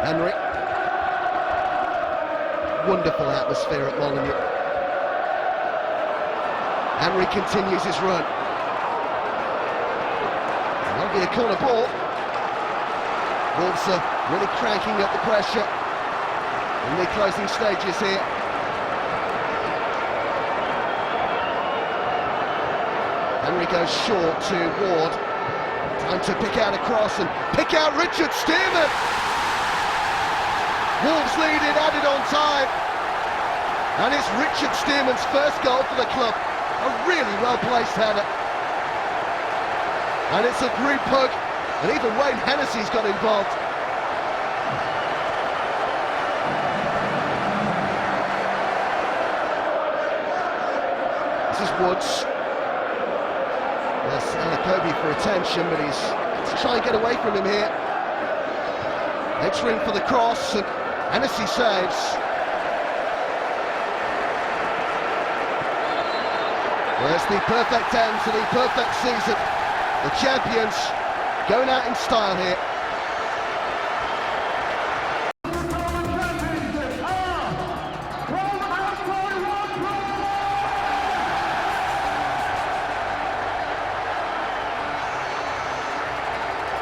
Henry. Wonderful atmosphere at Molineux. Henry continues his run. That'll be a corner ball. Wolves are really cranking up the pressure in the closing stages here. Henry goes short to Ward. Time to pick out a cross and pick out Richard Stearman. Wolves lead it, added on time. And it's Richard Stearman's first goal for the club. A really well-placed header. And it's a group hug. And even Wayne Hennessy's got involved. This is Woods. There's Alakobi for attention, but he's to try and get away from him here. Entering for the cross, and Hennessy saves. Well, it's the perfect end to the perfect season. The champions going out in style here.